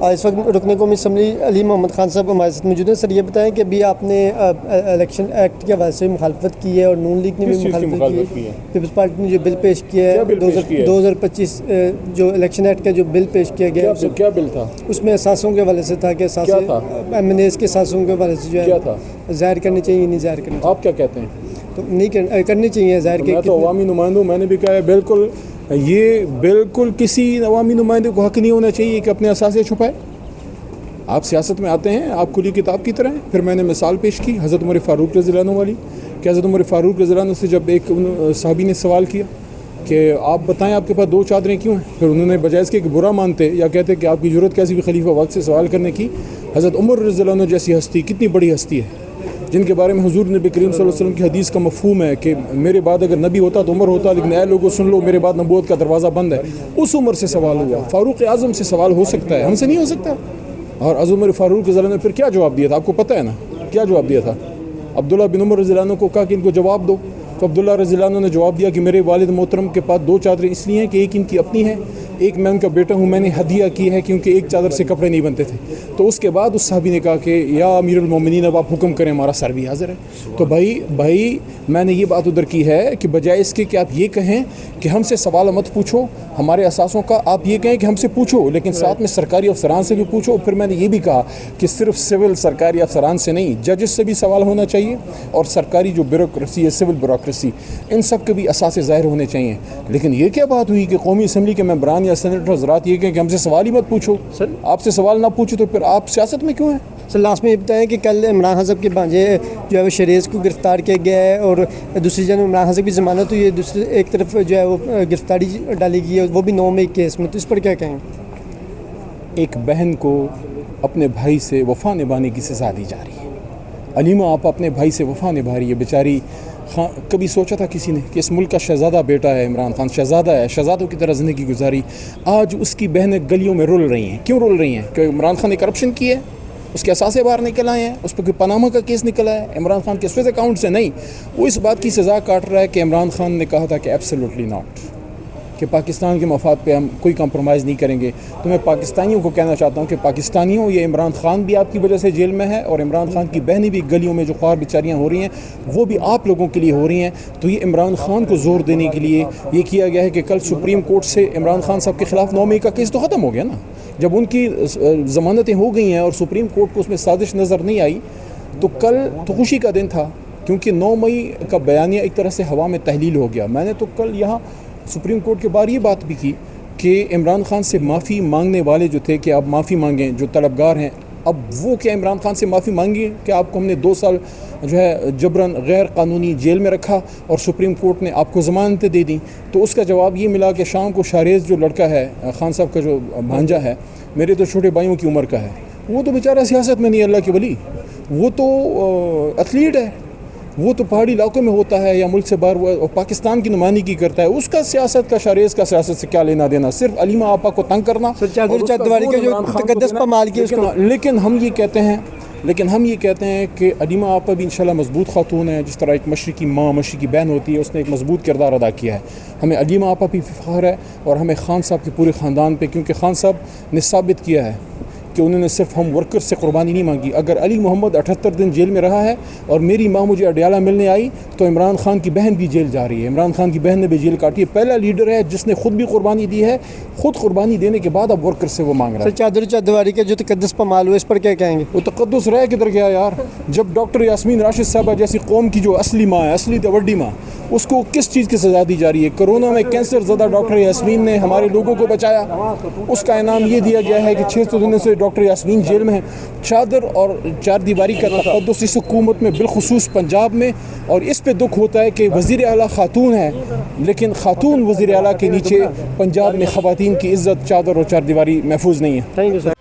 اس وقت رکن قومی اسمبلی علی محمد خان صاحب ہمارے ساتھ موجود ہیں. سر یہ بتائیں کہ ابھی آپ نے الیکشن ایکٹ کے حوالے سے مخالفت کی ہے اور نون لیگ نے بھی مخالفت کی ہے. پیپلز پارٹی نے جو بل پیش کیا ہے 2025 جو الیکشن ایکٹ کا جو بل پیش کیا گیا کیا بل تھا؟ اس میں اثاثوں کے حوالے سے تھا کہ ایم این ایز کے اثاثوں کے حوالے سے جو ہے ظاہر کرنی چاہیے نہیں ظاہر کرنی چاہیے. آپ کیا کہتے ہیں؟ تو نہیں کرنی چاہیے ظاہر. میں تو عوامی نمائندوں میں نے بھی کہا ہے بالکل یہ بالکل کسی عوامی نمائندے کو حق نہیں ہونا چاہیے کہ اپنے اثاثے چھپائے. آپ سیاست میں آتے ہیں آپ کھلی کتاب کی طرح ہیں. پھر میں نے مثال پیش کی حضرت عمر فاروق رضی اللہ عنہ والی کہ حضرت عمر فاروق رضی اللہ عنہ سے جب ایک صحابی نے سوال کیا کہ آپ بتائیں آپ کے پاس 2 چادریں کیوں ہیں، پھر انہوں نے بجائے اس کے کہ برا مانتے یا کہتے کہ آپ کی ضرورت کیسی بھی خلیفہ وقت سے سوال کرنے کی، حضرت عمر رضی اللہ عنہ جیسی ہستی کتنی بڑی ہستی ہے جن کے بارے میں حضور نبی کریم صلی اللہ علیہ وسلم کی حدیث کا مفہوم ہے کہ میرے بعد اگر نبی ہوتا تو عمر ہوتا، لیکن اے لوگوں سن لو میرے بعد نبوت کا دروازہ بند ہے. اس عمر سے سوال ہوا. فاروق اعظم سے سوال ہو سکتا ہے، ہم سے نہیں ہو سکتا. اور حضرت عمر فاروق رضی اللہ عنہ نے پھر کیا جواب دیا تھا آپ کو پتہ ہے نا کیا جواب دیا تھا؟ عبداللہ بن عمر رضی اللہ عنہ کو کہا کہ ان کو جواب دو، تو عبداللہ رضی اللہ عنہ نے جواب دیا کہ میرے والد محترم کے پاس 2 چادریں اس لیے ہیں کہ ایک ان کی اپنی ہے، ایک میں ان کا بیٹا ہوں، میں نے ہدیہ کی ہے کیونکہ ایک چادر سے کپڑے نہیں بنتے تھے. تو اس کے بعد اس صحابی نے کہا کہ یا امیر المومنین اب آپ حکم کریں ہمارا سر بھی حاضر ہے. تو بھائی میں نے یہ بات ادھر کی ہے کہ بجائے اس کے کہ آپ یہ کہیں کہ ہم سے سوال مت پوچھو ہمارے اثاثوں کا، آپ یہ کہیں کہ ہم سے پوچھو لیکن ساتھ میں سرکاری افسران سے بھی پوچھو. پھر میں نے یہ بھی کہا کہ صرف سول سرکاری افسران سے نہیں، ججز سے بھی سوال ہونا چاہیے اور سرکاری جو بیوروکریسی ہے سول بیوروکریسی ان سب کے بھی اثاثے ظاہر ہونے چاہیے. لیکن یہ کیا بات ہوئی کہ قومی اسمبلی کے ممبران یا سینیٹر حضرات یہ کہیں کہ ہم سے سوال ہی مت پوچھو. آپ سے سوال نہ پوچھو تو پھر آپ سیاست میں کیوں ہیں؟ سر لاسٹ میں یہ بتائیں کہ کل عمران خان صاحب کے بھانجے جو ہے وہ شریز کو گرفتار کیا گیا ہے اور دوسری جانب عمران خان صاحب کی ضمانت تو یہ دوسری ایک طرف جو ہے وہ گرفتاری ڈالی گئی ہے وہ بھی 9 مئی کیس میں، تو اس پر کیا کہیں؟ ایک بہن کو اپنے بھائی سے وفا نبھانے کی سزا دی جا رہی ہے. علیمہ آپ اپنے بھائی سے وفا نبھا رہی ہے بیچاری. کبھی سوچا تھا کسی نے کہ اس ملک کا شہزادہ بیٹا ہے عمران خان، شہزادہ ہے، شہزادوں کی طرح زندگی گزاری. آج اس کی بہنیں گلیوں میں رول رہی ہیں. کیوں رول رہی ہیں؟ کہ عمران خان نے کرپشن کی ہے، اس کے اثاثے باہر نکل آئے ہیں، اس پہ کوئی پاناما کا کیس نکلا ہے عمران خان کے سوئس اکاؤنٹ سے نہیں. وہ اس بات کی سزا کاٹ رہا ہے کہ عمران خان نے کہا تھا کہ ایبسلیوٹلی ناٹ، کہ پاکستان کے مفاد پہ ہم کوئی کمپرومائز نہیں کریں گے. تو میں پاکستانیوں کو کہنا چاہتا ہوں کہ پاکستانیوں یہ عمران خان بھی آپ کی وجہ سے جیل میں ہے اور عمران خان کی بہنیں بھی گلیوں میں جو خوار بیچاریاں ہو رہی ہیں وہ بھی آپ لوگوں کے لیے ہو رہی ہیں. تو یہ عمران خان کو زور دینے کے لیے یہ کیا گیا ہے کہ کل سپریم کورٹ سے عمران خان صاحب کے خلاف 9 مئی کا کیس تو ختم ہو گیا نا. جب ان کی ضمانتیں ہو گئی ہیں اور سپریم کورٹ کو اس میں سازش نظر نہیں آئی تو کل تو خوشی کا دن تھا کیونکہ 9 مئی کا بیانیہ ایک طرح سے ہوا میں تحلیل ہو گیا. میں نے تو کل یہاں سپریم کورٹ کے باہر یہ بات بھی کی کہ عمران خان سے معافی مانگنے والے جو تھے کہ آپ معافی مانگیں، جو طلبگار ہیں اب وہ کیا عمران خان سے معافی مانگیں کہ آپ کو ہم نے 2 سال جو ہے جبراً غیر قانونی جیل میں رکھا اور سپریم کورٹ نے آپ کو ضمانتیں دے دیں. تو اس کا جواب یہ ملا کہ شام کو شاریز جو لڑکا ہے خان صاحب کا جو بھانجا ہے میرے تو چھوٹے بھائیوں کی عمر کا ہے، وہ تو بیچارہ سیاست میں نہیں اللہ کے ولی، وہ تو ایتھلیٹ ہے، وہ تو پہاڑی علاقوں میں ہوتا ہے یا ملک سے باہر اور پاکستان کی نمائندگی کرتا ہے. اس کا سیاست کا شاریز کا سیاست سے کیا لینا دینا؟ صرف علیمہ آپا کو تنگ کرنا. لیکن ہم یہ کہتے ہیں کہ علیمہ آپا بھی انشاءاللہ مضبوط خاتون ہے، جس طرح ایک مشرقی ماں مشرقی بہن ہوتی ہے، اس نے ایک مضبوط کردار ادا کیا ہے. ہمیں علیمہ آپا بھی فخر ہے اور ہمیں خان صاحب کے پورے خاندان پہ، کیونکہ خان صاحب نے ثابت کیا ہے کہ انہوں نے صرف ہم ورکر سے قربانی نہیں مانگی. اگر علی محمد 78 دن جیل میں رہا ہے اور میری ماں مجھے اڈیالہ ملنے آئی تو عمران خان کی بہن بھی جیل جا رہی ہے، عمران خان کی بہن نے بھی جیل کاٹی ہے. پہلا لیڈر ہے جس نے خود بھی قربانی دی ہے، خود قربانی دینے کے بعد اب ورکر سے وہ مانگ رہا ہے. چادر چادواری کے جو تقدس پامال ہوئے اس پر کیا کہیں گے؟ وہ تقدس رہ کدھر گیا یار؟ جب ڈاکٹر یاسمین راشد صاحبہ جیسی قوم کی جو اصلی ماں ہے، اصلی وڈی ماں، اس کو کس چیز کی سزا دی جا رہی ہے؟ کرونا میں کینسر زدہ ڈاکٹر یاسمین نے ہمارے لوگوں کو بچایا، اس کا انعام یہ دیا گیا ہے کہ 600 دنوں سے ڈاکٹر یاسمین جیل میں ہے. چادر اور چار دیواری کا تقدس اس حکومت میں بالخصوص پنجاب میں، اور اس پہ دکھ ہوتا ہے کہ وزیر اعلیٰ خاتون ہے لیکن خاتون وزیر اعلیٰ کے نیچے پنجاب میں خواتین کی عزت چادر اور چار دیواری محفوظ نہیں ہے. Thank you sir.